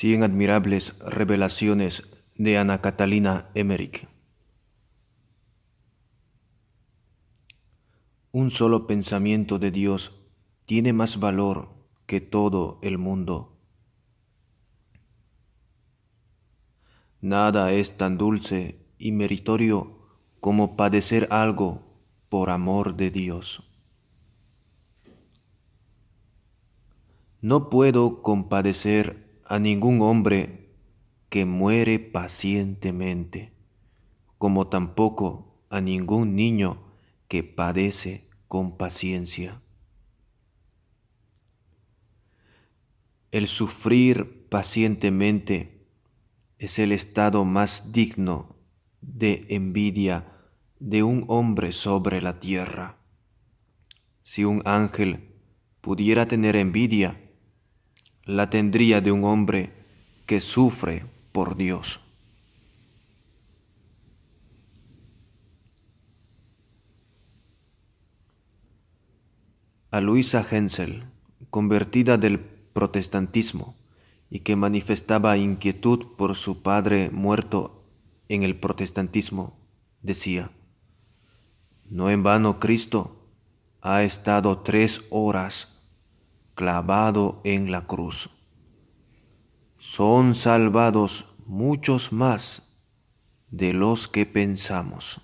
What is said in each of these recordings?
100 admirables revelaciones de Ana Catalina Emmerich. Un solo pensamiento de Dios tiene más valor que todo el mundo. Nada es tan dulce y meritorio como padecer algo por amor de Dios. No puedo compadecer a ningún hombre que muere pacientemente, como tampoco a ningún niño que padece con paciencia. El sufrir pacientemente es el estado más digno de envidia de un hombre sobre la tierra. Si un ángel pudiera tener envidia, la tendría de un hombre que sufre por Dios. A Luisa Hensel, convertida del protestantismo y que manifestaba inquietud por su padre muerto en el protestantismo, decía: no en vano Cristo ha estado 3 horas clavado en la cruz. Son salvados muchos más de los que pensamos.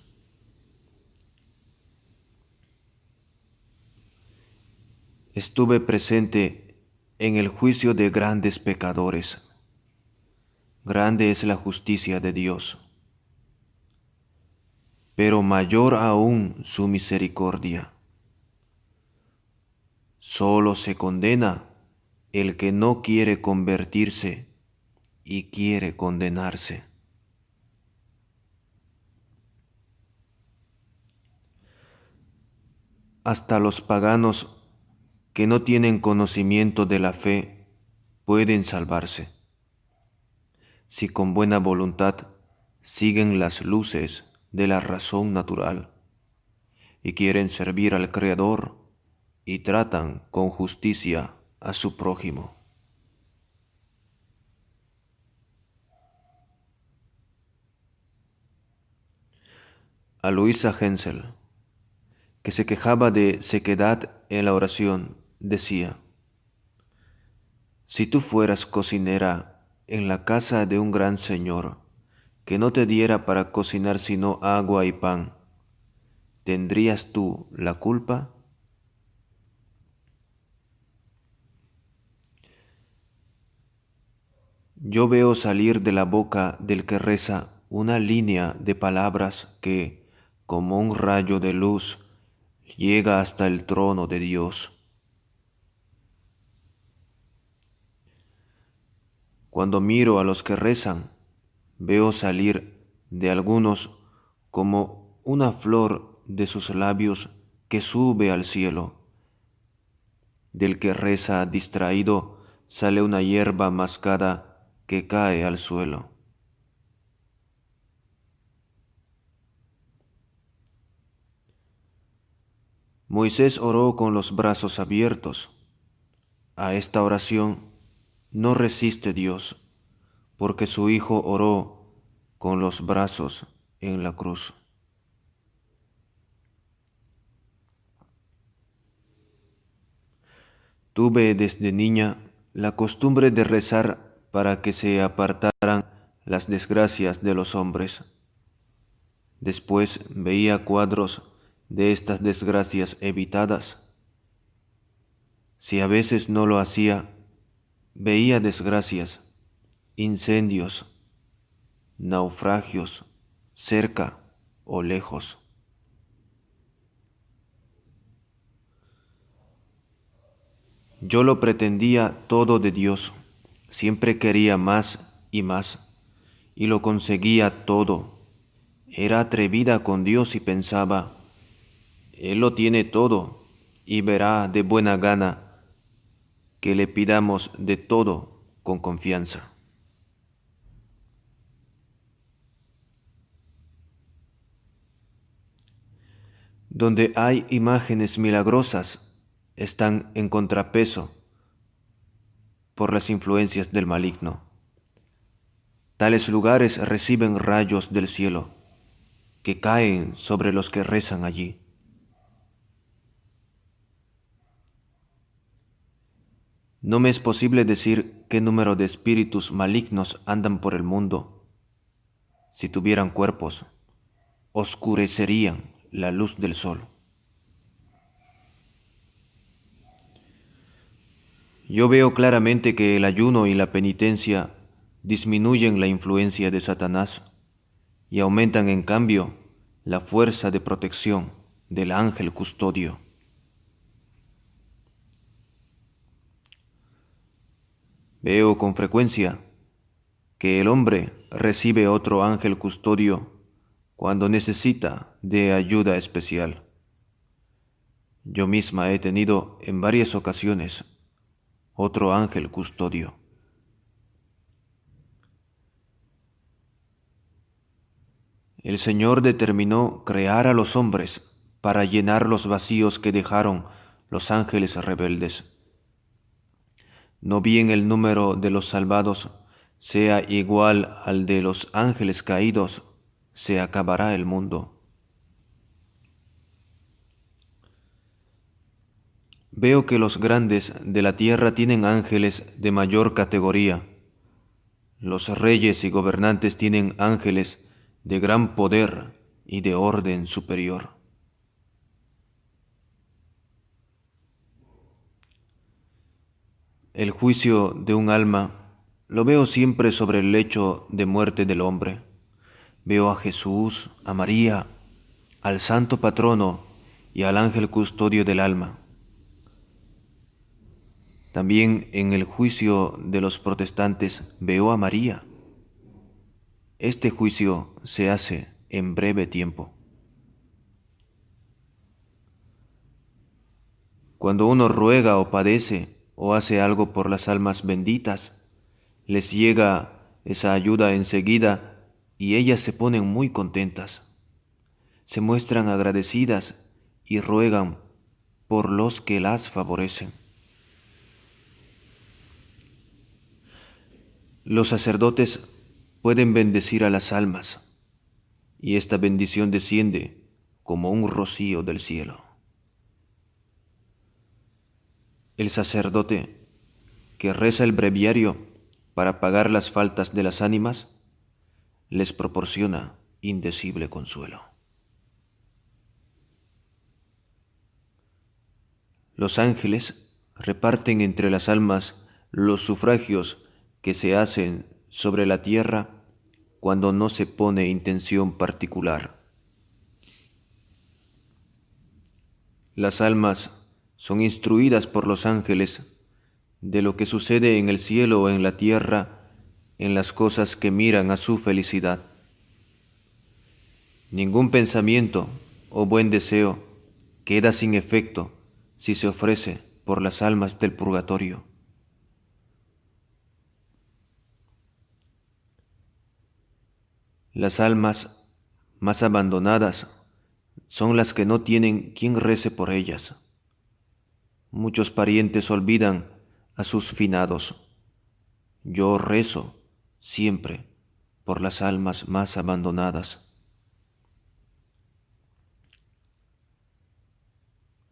Estuve presente en el juicio de grandes pecadores. Grande es la justicia de Dios, pero mayor aún su misericordia. Solo se condena el que no quiere convertirse y quiere condenarse. Hasta los paganos que no tienen conocimiento de la fe pueden salvarse, si con buena voluntad siguen las luces de la razón natural y quieren servir al Creador y tratan con justicia a su prójimo. A Luisa Hensel, que se quejaba de sequedad en la oración, decía: si tú fueras cocinera en la casa de un gran señor, que no te diera para cocinar sino agua y pan, ¿tendrías tú la culpa? Yo veo salir de la boca del que reza una línea de palabras que, como un rayo de luz, llega hasta el trono de Dios. Cuando miro a los que rezan, veo salir de algunos como una flor de sus labios que sube al cielo. Del que reza distraído sale una hierba mascada que cae al suelo. Moisés oró con los brazos abiertos. A esta oración no resiste Dios, porque su Hijo oró con los brazos en la cruz. Tuve desde niña la costumbre de rezar para que se apartaran las desgracias de los hombres. Después veía cuadros de estas desgracias evitadas. Si a veces no lo hacía, veía desgracias, incendios, naufragios, cerca o lejos. Yo lo pretendía todo de Dios, siempre quería más, y lo conseguía todo. Era atrevida con Dios y pensaba: Él lo tiene todo y verá de buena gana que le pidamos de todo con confianza. Donde hay imágenes milagrosas, están en contrapeso por las influencias del maligno. Tales lugares reciben rayos del cielo que caen sobre los que rezan allí. No me es posible decir qué número de espíritus malignos andan por el mundo. Si tuvieran cuerpos, oscurecerían la luz del sol. Yo veo claramente que el ayuno y la penitencia disminuyen la influencia de Satanás y aumentan en cambio la fuerza de protección del ángel custodio. Veo con frecuencia que el hombre recibe otro ángel custodio cuando necesita de ayuda especial. Yo misma he tenido en varias ocasiones otro ángel custodio. El Señor determinó crear a los hombres para llenar los vacíos que dejaron los ángeles rebeldes. No bien el número de los salvados sea igual al de los ángeles caídos, se acabará el mundo. Veo que los grandes de la tierra tienen ángeles de mayor categoría. Los reyes y gobernantes tienen ángeles de gran poder y de orden superior. El juicio de un alma lo veo siempre sobre el lecho de muerte del hombre. Veo a Jesús, a María, al santo patrono y al ángel custodio del alma. También en el juicio de los protestantes veo a María. Este juicio se hace en breve tiempo. Cuando uno ruega o padece o hace algo por las almas benditas, les llega esa ayuda enseguida y ellas se ponen muy contentas. Se muestran agradecidas y ruegan por los que las favorecen. Los sacerdotes pueden bendecir a las almas y esta bendición desciende como un rocío del cielo. El sacerdote que reza el breviario para pagar las faltas de las ánimas les proporciona indecible consuelo. Los ángeles reparten entre las almas los sufragios que se hacen sobre la tierra cuando no se pone intención particular. Las almas son instruidas por los ángeles de lo que sucede en el cielo o en la tierra, en las cosas que miran a su felicidad. Ningún pensamiento o buen deseo queda sin efecto si se ofrece por las almas del purgatorio. Las almas más abandonadas son las que no tienen quien rece por ellas. Muchos parientes olvidan a sus finados. Yo rezo siempre por las almas más abandonadas.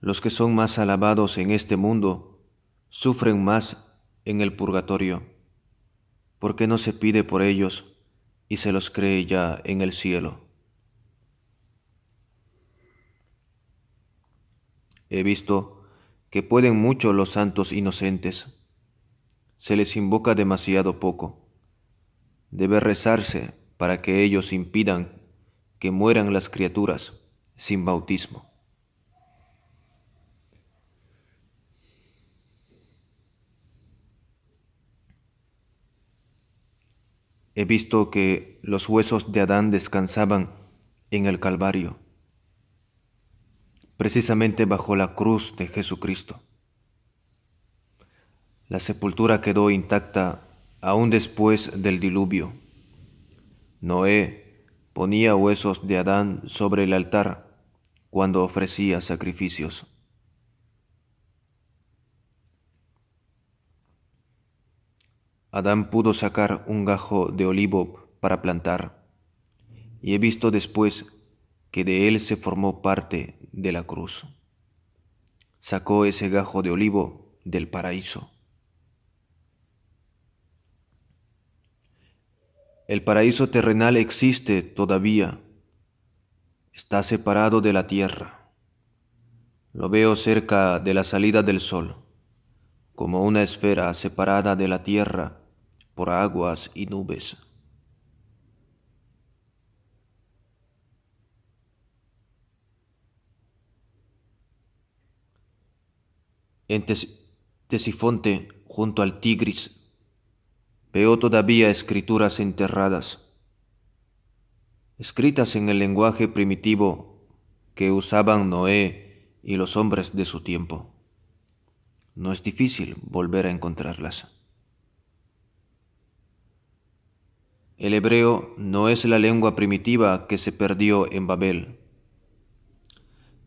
Los que son más alabados en este mundo sufren más en el purgatorio, porque no se pide por ellos y se los cree ya en el cielo. He visto que pueden mucho los santos inocentes. Se les invoca demasiado poco. Debe rezarse para que ellos impidan que mueran las criaturas sin bautismo. He visto que los huesos de Adán descansaban en el Calvario, precisamente bajo la cruz de Jesucristo. La sepultura quedó intacta aún después del diluvio. Noé ponía huesos de Adán sobre el altar cuando ofrecía sacrificios. Adán pudo sacar un gajo de olivo para plantar, y he visto después que de él se formó parte de la cruz. Sacó ese gajo de olivo del paraíso. El paraíso terrenal existe todavía, está separado de la tierra. Lo veo cerca de la salida del sol, como una esfera separada de la tierra por aguas y nubes. En Tesifonte, junto al Tigris, veo todavía escrituras enterradas, escritas en el lenguaje primitivo que usaban Noé y los hombres de su tiempo. No es difícil volver a encontrarlas. El hebreo no es la lengua primitiva que se perdió en Babel,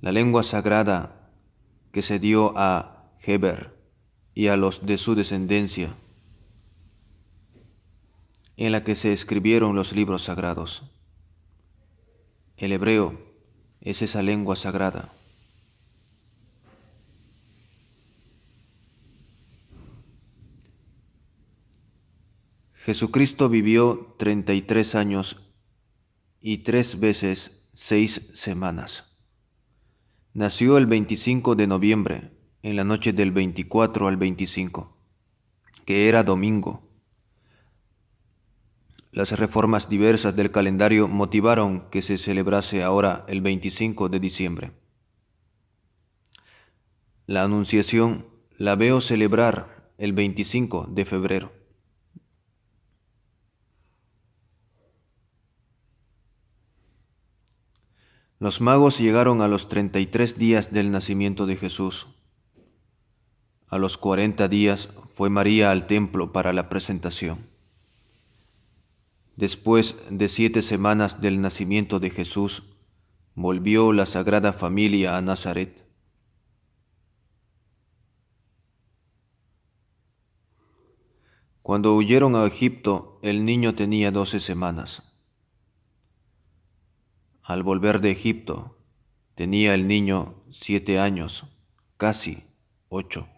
la lengua sagrada que se dio a Heber y a los de su descendencia, en la que se escribieron los libros sagrados. El hebreo es esa lengua sagrada. Jesucristo vivió 33 años y 3 veces 6 semanas. Nació el 25 de noviembre, en la noche del 24 al 25, que era domingo. Las reformas diversas del calendario motivaron que se celebrase ahora el 25 de diciembre. La Anunciación la veo celebrar el 25 de febrero. Los magos llegaron a los 33 días del nacimiento de Jesús. A los 40 días fue María al templo para la presentación. Después de 7 semanas del nacimiento de Jesús, volvió la Sagrada Familia a Nazaret. Cuando huyeron a Egipto, el niño tenía 12 semanas. Al volver de Egipto, tenía el niño 7 años, casi 8.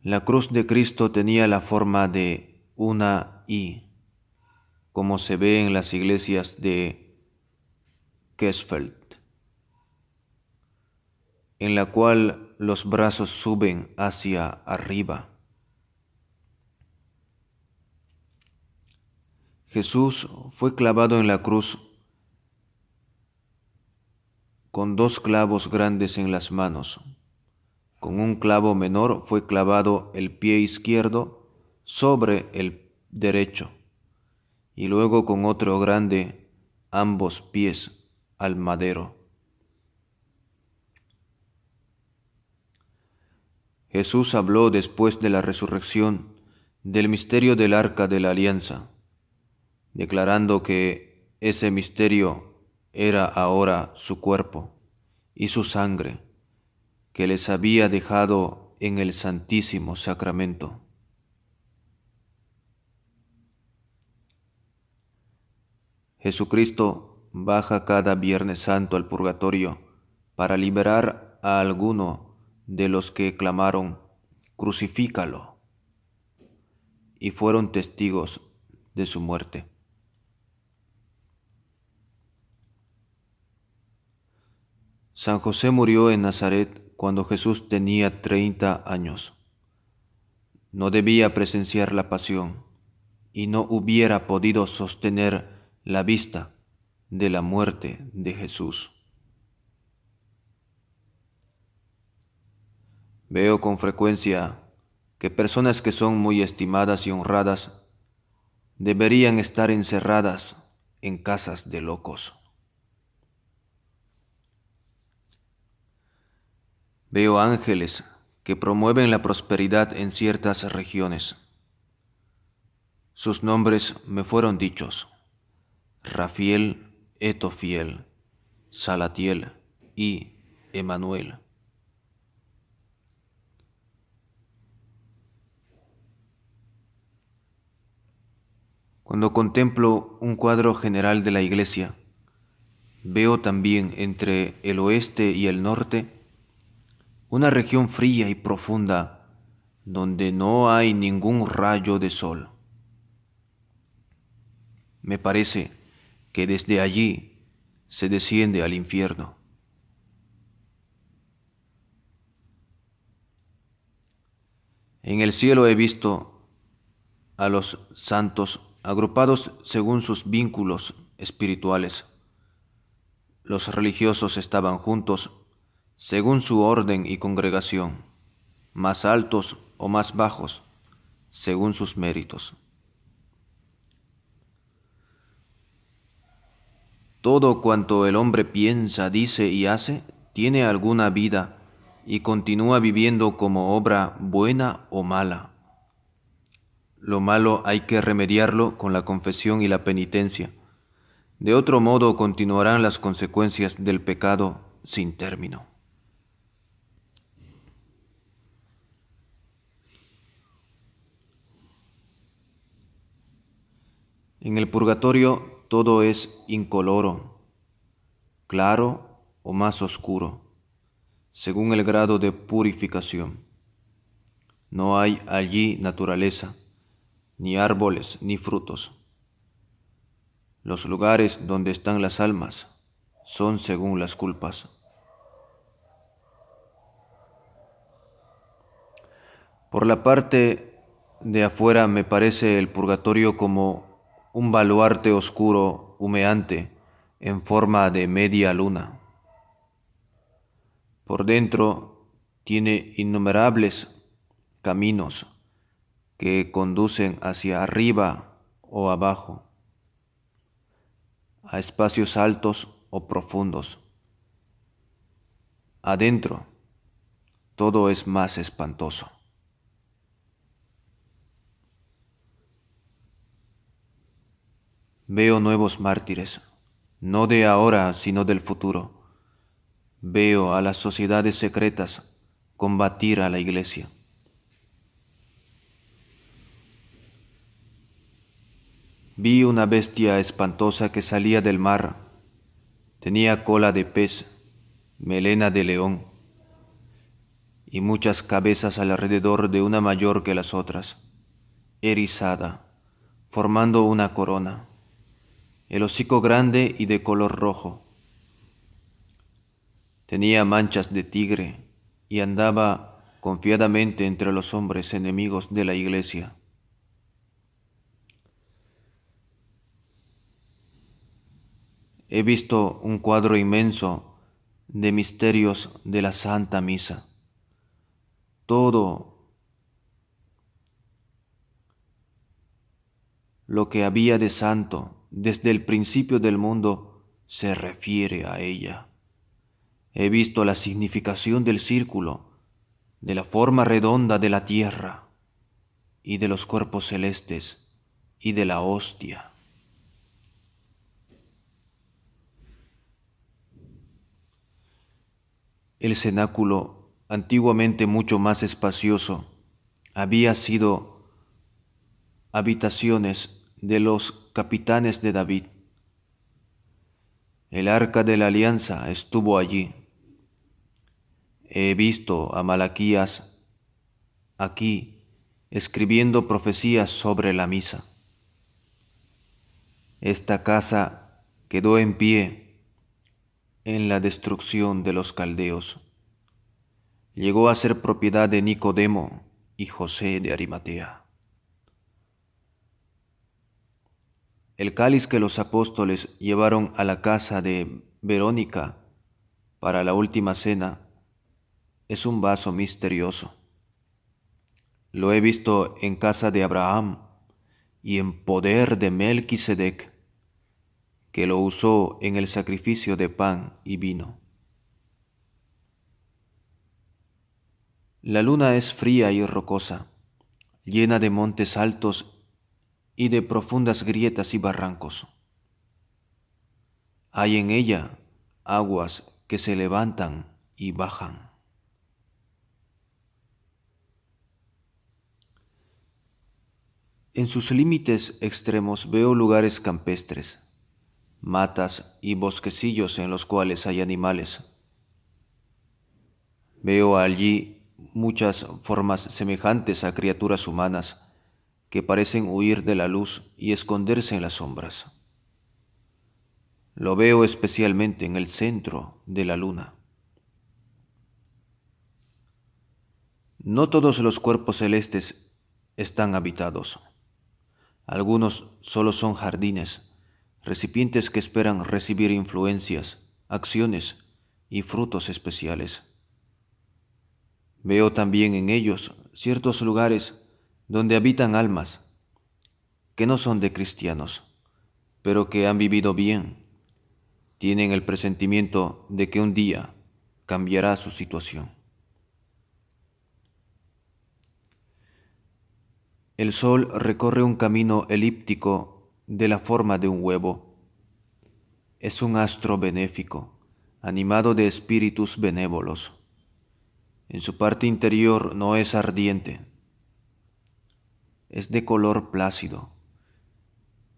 La cruz de Cristo tenía la forma de una I, como se ve en las iglesias de Kesfeld, en la cual los brazos suben hacia arriba. Jesús fue clavado en la cruz con 2 clavos grandes en las manos. Con un clavo menor fue clavado el pie izquierdo sobre el derecho, y luego con otro grande ambos pies al madero. Jesús habló después de la resurrección del misterio del arca de la alianza, declarando que ese misterio era ahora su cuerpo y su sangre, que les había dejado en el Santísimo Sacramento. Jesucristo baja cada Viernes Santo al purgatorio para liberar a alguno de los que clamaron, «Crucifícalo», y fueron testigos de su muerte. San José murió en Nazaret cuando Jesús tenía 30 años. No debía presenciar la pasión y no hubiera podido sostener la vista de la muerte de Jesús. Veo con frecuencia que personas que son muy estimadas y honradas deberían estar encerradas en casas de locos. Veo ángeles que promueven la prosperidad en ciertas regiones. Sus nombres me fueron dichos: Rafael, Etofiel, Salatiel y Emanuel. Cuando contemplo un cuadro general de la iglesia, veo también entre el oeste y el norte una región fría y profunda donde no hay ningún rayo de sol. Me parece que desde allí se desciende al infierno. En el cielo he visto a los santos agrupados según sus vínculos espirituales. Los religiosos estaban juntos según su orden y congregación, más altos o más bajos, según sus méritos. Todo cuanto el hombre piensa, dice y hace, tiene alguna vida y continúa viviendo como obra buena o mala. Lo malo hay que remediarlo con la confesión y la penitencia. De otro modo continuarán las consecuencias del pecado sin término. En el purgatorio todo es incoloro, claro o más oscuro, según el grado de purificación. No hay allí naturaleza, ni árboles, ni frutos. Los lugares donde están las almas son según las culpas. Por la parte de afuera me parece el purgatorio como un baluarte oscuro, humeante, en forma de media luna. Por dentro tiene innumerables caminos que conducen hacia arriba o abajo, a espacios altos o profundos. Adentro todo es más espantoso. Veo nuevos mártires, no de ahora, sino del futuro. Veo a las sociedades secretas combatir a la iglesia. Vi una bestia espantosa que salía del mar. Tenía cola de pez, melena de león y muchas cabezas alrededor de una mayor que las otras, erizada, formando una corona, el hocico grande y de color rojo. Tenía manchas de tigre y andaba confiadamente entre los hombres enemigos de la iglesia. He visto un cuadro inmenso de misterios de la Santa Misa. Todo lo que había de santo desde el principio del mundo se refiere a ella. He visto la significación del círculo, de la forma redonda de la tierra y de los cuerpos celestes y de la hostia. El cenáculo, antiguamente mucho más espacioso, había sido habitaciones de los capitanes de David. El arca de la alianza estuvo allí. He visto a Malaquías aquí escribiendo profecías sobre la misa. Esta casa quedó en pie en la destrucción de los caldeos. Llegó a ser propiedad de Nicodemo y José de Arimatea. El cáliz que los apóstoles llevaron a la casa de Verónica para la última cena es un vaso misterioso. Lo he visto en casa de Abraham y en poder de Melquisedec, que lo usó en el sacrificio de pan y vino. La luna es fría y rocosa, llena de montes altos y de profundas grietas y barrancos. Hay en ella aguas que se levantan y bajan. En sus límites extremos veo lugares campestres, matas y bosquecillos en los cuales hay animales. Veo allí muchas formas semejantes a criaturas humanas que parecen huir de la luz y esconderse en las sombras. Lo veo especialmente en el centro de la luna. No todos los cuerpos celestes están habitados. Algunos solo son jardines, recipientes que esperan recibir influencias, acciones y frutos especiales. Veo también en ellos ciertos lugares donde habitan almas que no son de cristianos, pero que han vivido bien, tienen el presentimiento de que un día cambiará su situación. El sol recorre un camino elíptico de la forma de un huevo. Es un astro benéfico, animado de espíritus benévolos. En su parte interior no es ardiente, es de color plácido.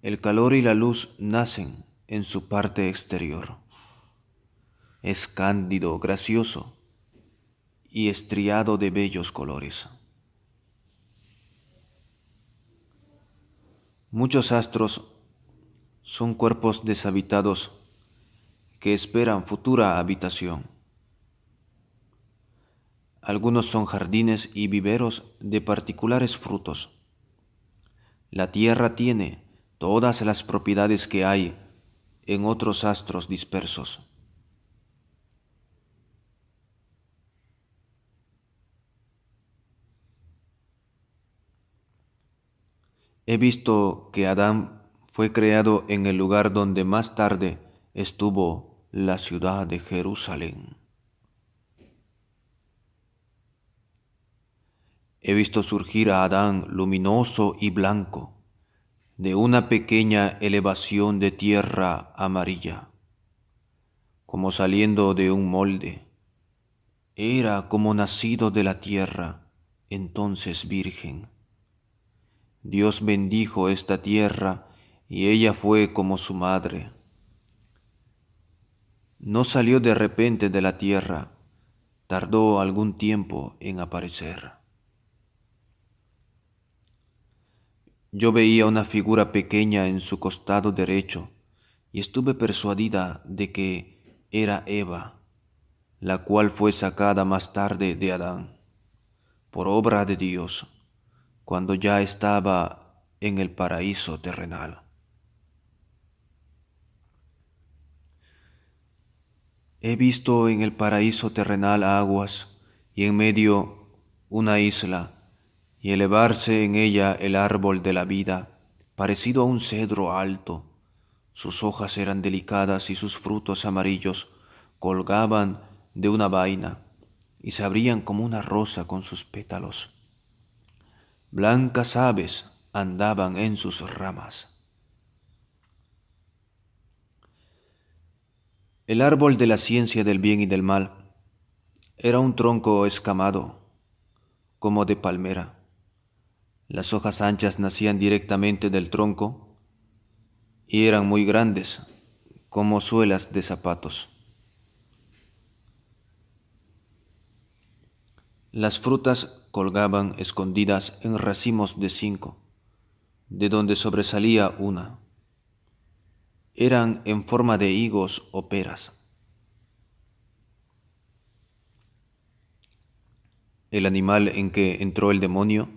El calor y la luz nacen en su parte exterior. Es cándido, gracioso y estriado de bellos colores. Muchos astros son cuerpos deshabitados que esperan futura habitación. Algunos son jardines y viveros de particulares frutos. La Tierra tiene todas las propiedades que hay en otros astros dispersos. He visto que Adán fue creado en el lugar donde más tarde estuvo la ciudad de Jerusalén. He visto surgir a Adán luminoso y blanco, de una pequeña elevación de tierra amarilla, como saliendo de un molde. Era como nacido de la tierra, entonces virgen. Dios bendijo esta tierra y ella fue como su madre. No salió de repente de la tierra, tardó algún tiempo en aparecer. Yo veía una figura pequeña en su costado derecho y estuve persuadida de que era Eva, la cual fue sacada más tarde de Adán, por obra de Dios, cuando ya estaba en el paraíso terrenal. He visto en el paraíso terrenal aguas y en medio una isla, y elevarse en ella el árbol de la vida, parecido a un cedro alto. Sus hojas eran delicadas y sus frutos amarillos colgaban de una vaina y se abrían como una rosa con sus pétalos. Blancas aves andaban en sus ramas. El árbol de la ciencia del bien y del mal era un tronco escamado, como de palmera. Las hojas anchas nacían directamente del tronco y eran muy grandes, como suelas de zapatos. Las frutas colgaban escondidas en racimos de 5, de donde sobresalía una. Eran en forma de higos o peras. El animal en que entró el demonio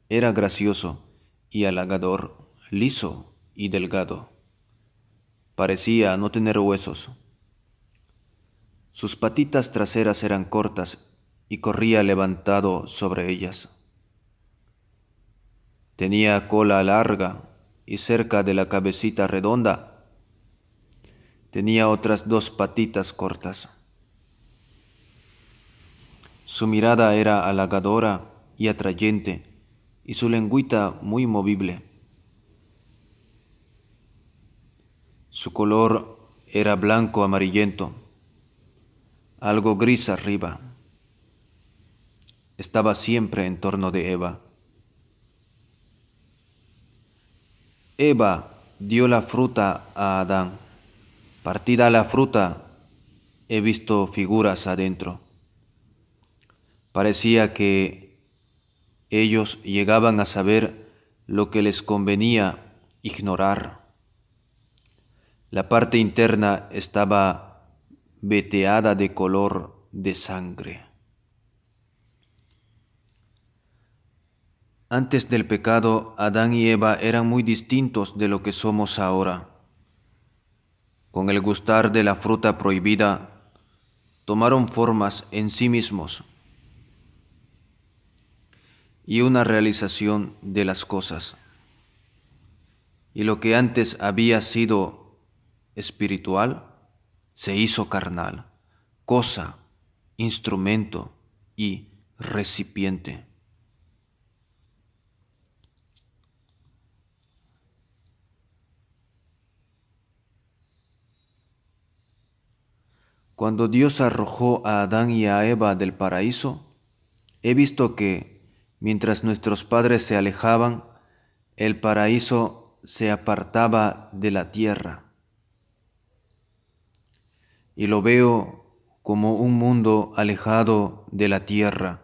era gracioso y halagador, liso y delgado. Parecía no tener huesos. Sus patitas traseras eran cortas y corría levantado sobre ellas. Tenía cola larga y cerca de la cabecita redonda tenía otras 2 patitas cortas. Su mirada era halagadora y atrayente y su lengüita muy movible. Su color era blanco amarillento, algo gris arriba. Estaba siempre en torno de Eva. Eva dio la fruta a Adán. Partida la fruta, he visto figuras adentro. Parecía que ellos llegaban a saber lo que les convenía ignorar. La parte interna estaba veteada de color de sangre. Antes del pecado, Adán y Eva eran muy distintos de lo que somos ahora. Con el gustar de la fruta prohibida, tomaron formas en sí mismos y una realización de las cosas. Y lo que antes había sido espiritual, se hizo carnal, cosa, instrumento y recipiente. Cuando Dios arrojó a Adán y a Eva del paraíso, he visto que, mientras nuestros padres se alejaban, el paraíso se apartaba de la tierra. Y lo veo como un mundo alejado de la tierra,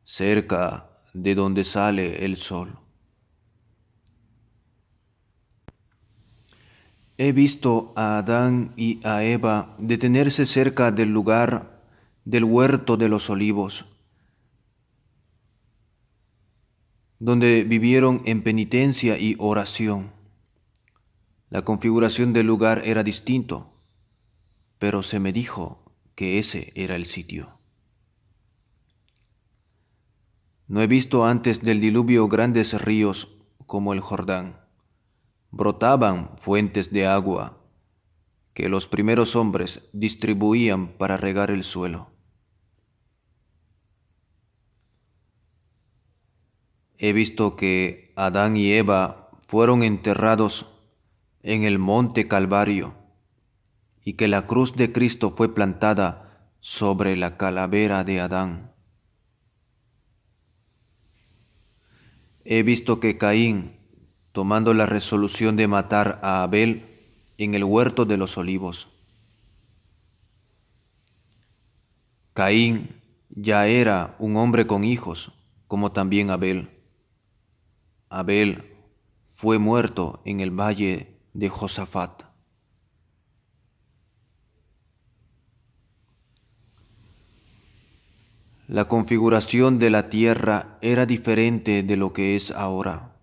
cerca de donde sale el sol. He visto a Adán y a Eva detenerse cerca del lugar del huerto de los olivos, donde vivieron en penitencia y oración. La configuración del lugar era distinto, pero se me dijo que ese era el sitio. No he visto antes del diluvio grandes ríos como el Jordán. Brotaban fuentes de agua que los primeros hombres distribuían para regar el suelo. He visto que Adán y Eva fueron enterrados en el monte Calvario y que la cruz de Cristo fue plantada sobre la calavera de Adán. He visto que Caín, tomando la resolución de matar a Abel en el huerto de los olivos. Caín ya era un hombre con hijos, como también Abel. Abel fue muerto en el valle de Josafat. La configuración de la tierra era diferente de lo que es ahora.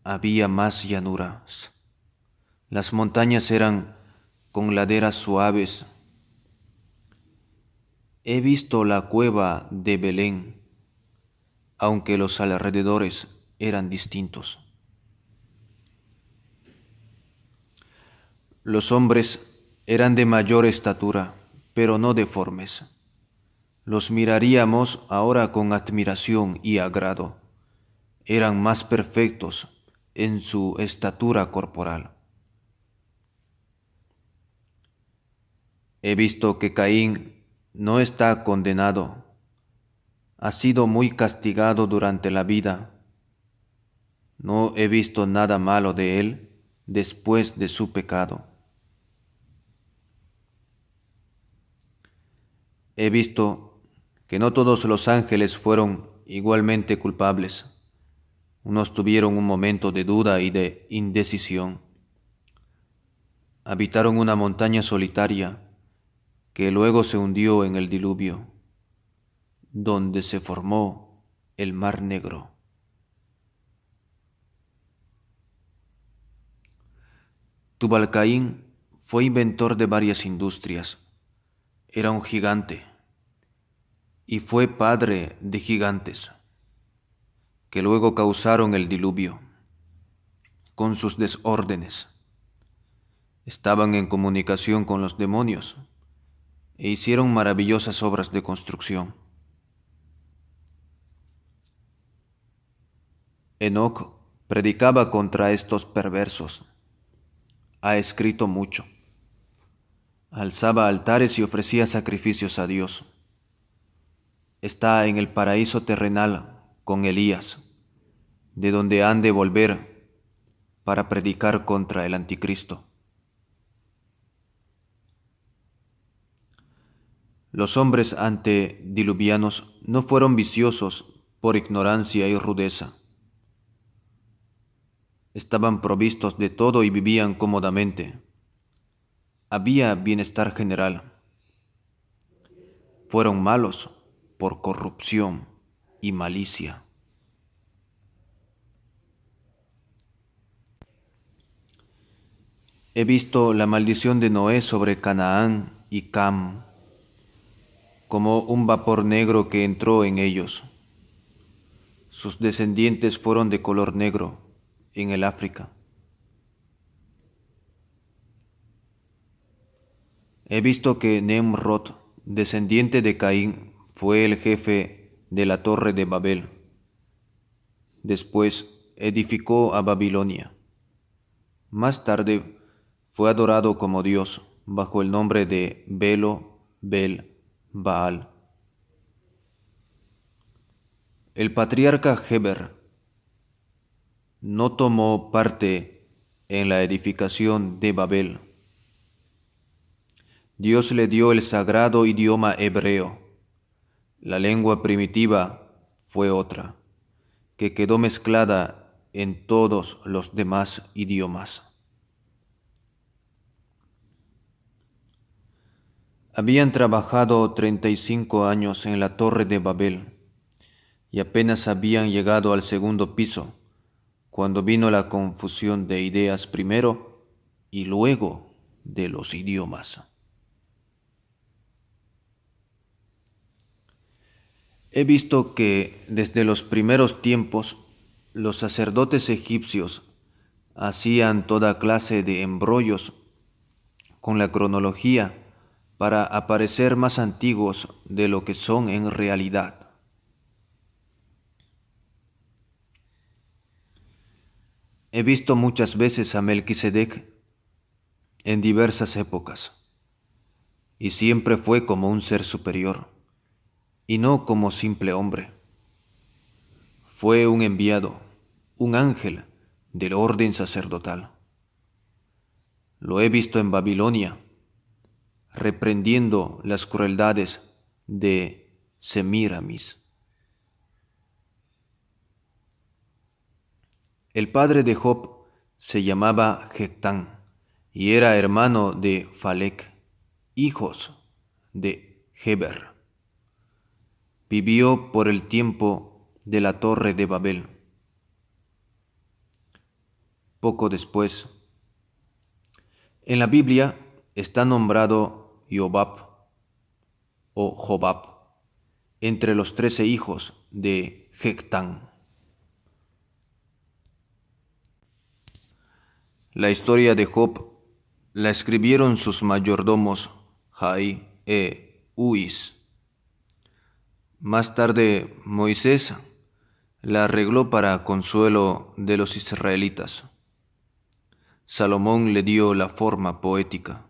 Había más llanuras. Las montañas eran con laderas suaves. He visto la cueva de Belén, aunque los alrededores eran distintos. Los hombres eran de mayor estatura, pero no deformes. Los miraríamos ahora con admiración y agrado. Eran más perfectos en su estatura corporal. He visto que Caín no está condenado. Ha sido muy castigado durante la vida. No he visto nada malo de él después de su pecado. He visto que no todos los ángeles fueron igualmente culpables. Unos tuvieron un momento de duda y de indecisión. Habitaron una montaña solitaria que luego se hundió en el diluvio, donde se formó el Mar Negro. Tubal-Caín fue inventor de varias industrias. Era un gigante y fue padre de gigantes que luego causaron el diluvio con sus desórdenes. Estaban en comunicación con los demonios e hicieron maravillosas obras de construcción. Enoc predicaba contra estos perversos. Ha escrito mucho. Alzaba altares y ofrecía sacrificios a Dios. Está en el paraíso terrenal con Elías, de donde han de volver para predicar contra el anticristo. Los hombres antediluvianos no fueron viciosos por ignorancia y rudeza. Estaban provistos de todo y vivían cómodamente. Había bienestar general. Fueron malos por corrupción y malicia. He visto la maldición de Noé sobre Canaán y Cam, como un vapor negro que entró en ellos. Sus descendientes fueron de color negro en el África. He visto que Nemrod, descendiente de Caín, fue el jefe de la torre de Babel. Después edificó a Babilonia. Más tarde fue adorado como Dios bajo el nombre de Belo, Bel, Baal. El patriarca Heber no tomó parte en la edificación de Babel. Dios le dio el sagrado idioma hebreo. La lengua primitiva fue otra, que quedó mezclada en todos los demás idiomas. Habían trabajado 35 años en la torre de Babel y apenas habían llegado al segundo piso cuando vino la confusión de ideas primero y luego de los idiomas. He visto que desde los primeros tiempos los sacerdotes egipcios hacían toda clase de embrollos con la cronología para aparecer más antiguos de lo que son en realidad. He visto muchas veces a Melquisedec en diversas épocas, y siempre fue como un ser superior, y no como simple hombre. Fue un enviado, un ángel del orden sacerdotal. Lo he visto en Babilonia, reprendiendo las crueldades de Semíramis. El padre de Job se llamaba Jectán y era hermano de Falec, hijos de Heber. Vivió por el tiempo de la torre de Babel. Poco después, en la Biblia está nombrado Jobab o Jobab entre los 13 hijos de Jectán. La historia de Job la escribieron sus mayordomos Jai e Uis. Más tarde Moisés la arregló para consuelo de los israelitas. Salomón le dio la forma poética.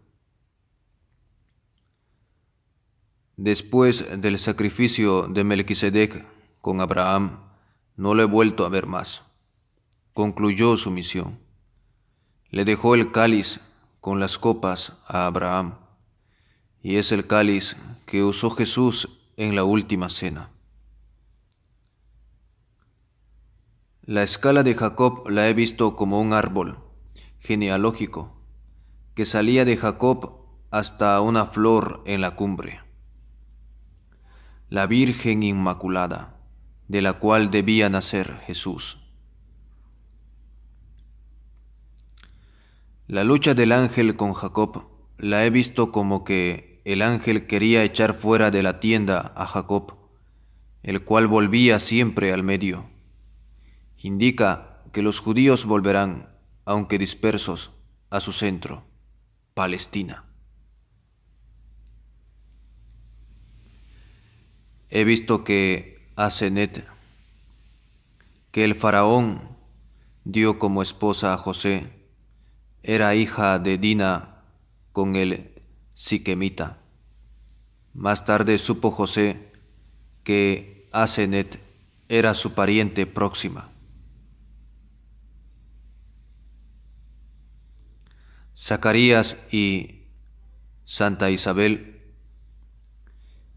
Después del sacrificio de Melquisedec con Abraham, no lo he vuelto a ver más. Concluyó su misión. Le dejó el cáliz con las copas a Abraham, y es el cáliz que usó Jesús en la última cena. La escala de Jacob la he visto como un árbol genealógico que salía de Jacob hasta una flor en la cumbre. La Virgen Inmaculada, de la cual debía nacer Jesús. La lucha del ángel con Jacob la he visto como que el ángel quería echar fuera de la tienda a Jacob, el cual volvía siempre al medio. Indica que los judíos volverán, aunque dispersos, a su centro, Palestina. He visto que Asenet, que el faraón dio como esposa a José, era hija de Dina con el siquemita. Más tarde supo José que Asenet era su pariente próxima. Zacarías y Santa Isabel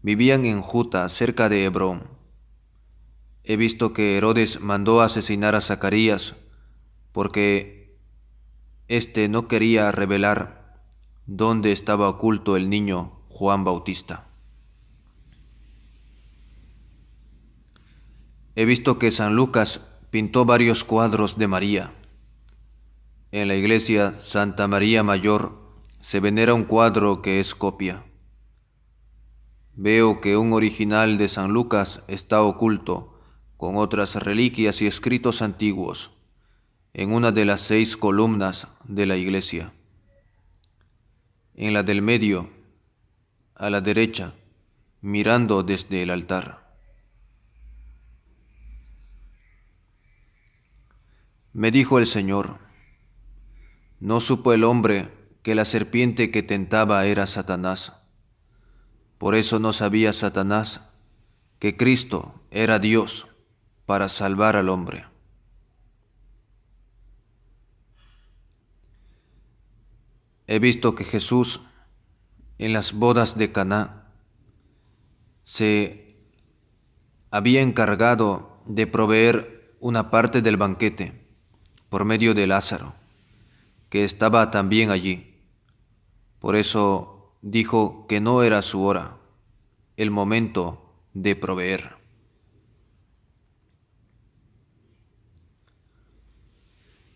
vivían en Juta, cerca de Hebrón. He visto que Herodes mandó asesinar a Zacarías porque éste no quería revelar dónde estaba oculto el niño Juan Bautista. He visto que San Lucas pintó varios cuadros de María. En la iglesia Santa María Mayor se venera un cuadro que es copia. Veo que un original de San Lucas está oculto con otras reliquias y escritos antiguos en una de las 6 columnas de la iglesia. En la del medio, a la derecha, mirando desde el altar. Me dijo el Señor: no supo el hombre que la serpiente que tentaba era Satanás. Por eso no sabía Satanás que Cristo era Dios para salvar al hombre. He visto que Jesús, en las bodas de Caná, se había encargado de proveer una parte del banquete por medio de Lázaro, que estaba también allí. Por eso dijo que no era su hora, el momento de proveer.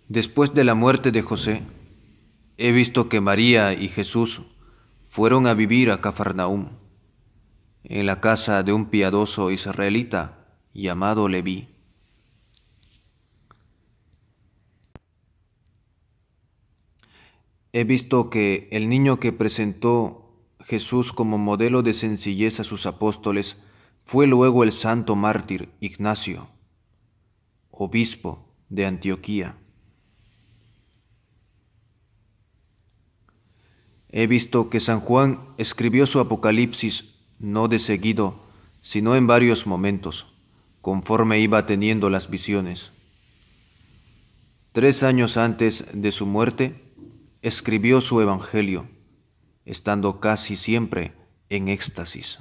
Después de la muerte de José, he visto que María y Jesús fueron a vivir a Cafarnaúm, en la casa de un piadoso israelita llamado Leví. He visto que el niño que presentó Jesús como modelo de sencillez a sus apóstoles fue luego el santo mártir Ignacio, obispo de Antioquía. He visto que San Juan escribió su Apocalipsis no de seguido, sino en varios momentos, conforme iba teniendo las visiones. 3 años antes de su muerte, escribió su Evangelio, estando casi siempre en éxtasis.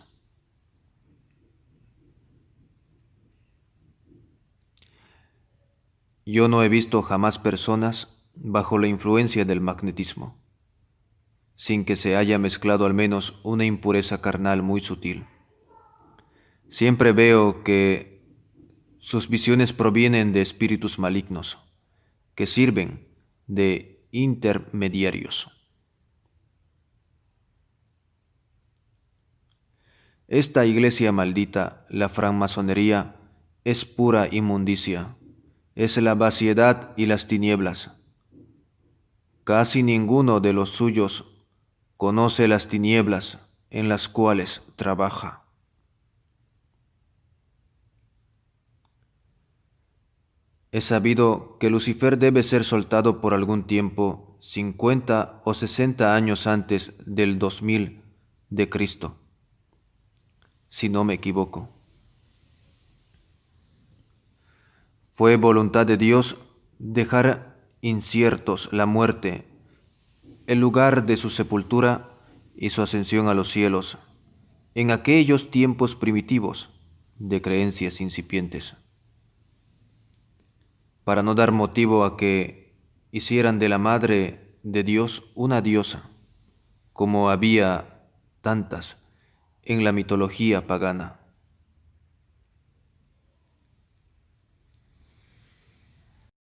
Yo no he visto jamás personas bajo la influencia del magnetismo, sin que se haya mezclado al menos una impureza carnal muy sutil. Siempre veo que sus visiones provienen de espíritus malignos, que sirven de intermediarios. Esta iglesia maldita, la francmasonería, es pura inmundicia, es la vaciedad y las tinieblas. Casi ninguno de los suyos conoce las tinieblas en las cuales trabaja. Es sabido que Lucifer debe ser soltado por algún tiempo, 50 o 60 años antes del 2000 de Cristo, si no me equivoco. Fue voluntad de Dios dejar inciertos la muerte, el lugar de su sepultura y su ascensión a los cielos, en aquellos tiempos primitivos de creencias incipientes, para no dar motivo a que hicieran de la Madre de Dios una diosa, como había tantas en la mitología pagana.